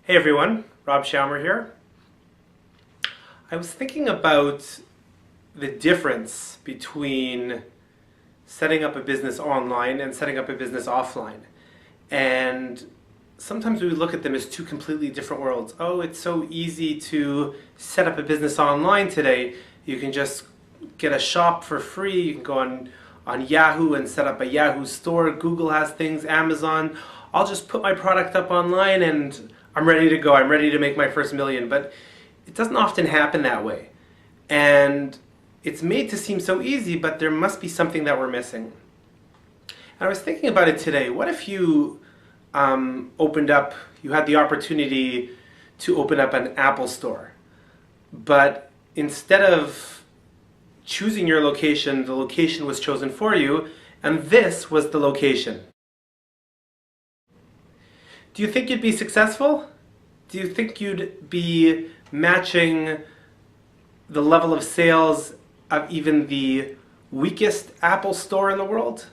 Hey everyone, Rob Schaumer here. I was thinking about the difference between setting up a business online and setting up a business offline. And sometimes we look at them as two completely different worlds. Oh, it's so easy to set up a business online today. You can just get a shop for free. You can go on Yahoo and set up a Yahoo store. Google has things, Amazon. I'll just put my product up online and I'm ready to go. I'm ready to make my first million. But it doesn't often happen that way. And it's made to seem so easy, but there must be something that we're missing. And I was thinking about it today. What if you you had the opportunity to open up an Apple store, but instead of choosing your location, the location was chosen for you, and this was the location. Do you think you'd be successful? Do you think you'd be matching the level of sales of even the weakest Apple store in the world?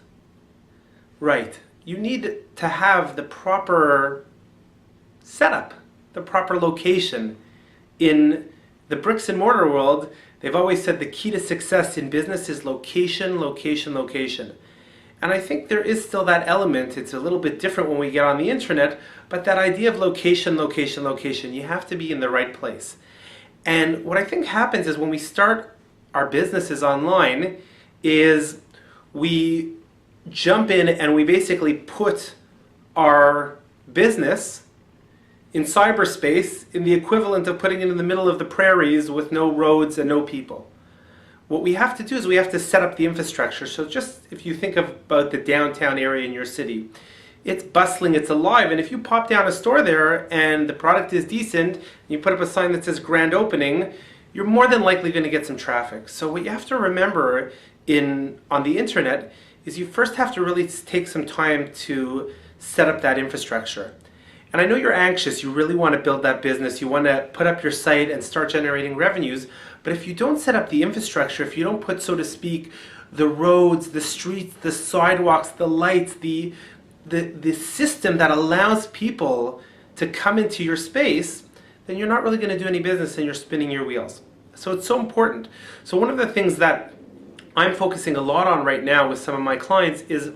Right. You need to have the proper setup, the proper location. In the bricks and mortar world, they've always said the key to success in business is location, location, location. And I think there is still that element. It's a little bit different when we get on the internet, but that idea of location, location, location, you have to be in the right place. And what I think happens is when we start our businesses online is we jump in and we basically put our business in cyberspace in the equivalent of putting it in the middle of the prairies with no roads and no people. What we have to do is we have to set up the infrastructure. So just if you think about the downtown area in your city, it's bustling, it's alive, and if you pop down a store there and the product is decent, and you put up a sign that says grand opening, you're more than likely going to get some traffic. So what you have to remember on the internet is you first have to really take some time to set up that infrastructure. And I know you're anxious, you really want to build that business, you want to put up your site and start generating revenues, but if you don't set up the infrastructure, if you don't put, so to speak, the roads, the streets, the sidewalks, the lights, the system that allows people to come into your space, then you're not really going to do any business and you're spinning your wheels. So it's so important. So one of the things that I'm focusing a lot on right now with some of my clients is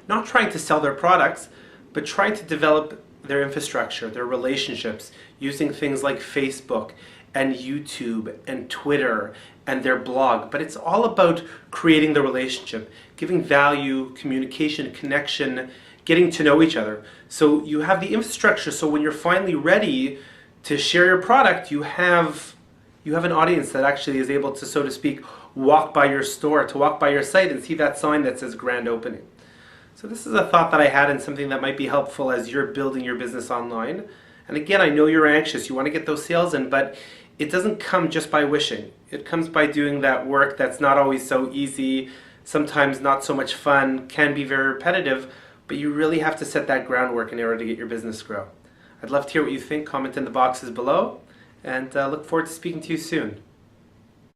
not trying to sell their products, but trying to develop their infrastructure, their relationships, using things like Facebook and YouTube and Twitter and their blog. But it's all about creating the relationship, giving value, communication, connection, getting to know each other. So you have the infrastructure, so when you're finally ready to share your product, you have an audience that actually is able to, so to speak, walk by your store, to walk by your site and see that sign that says grand opening. So this is a thought that I had and something that might be helpful as you're building your business online. And again, I know you're anxious, you want to get those sales in, but it doesn't come just by wishing. It comes by doing that work that's not always so easy, sometimes not so much fun, can be very repetitive, but you really have to set that groundwork in order to get your business grow. I'd love to hear what you think. Comment in the boxes below, and look forward to speaking to you soon.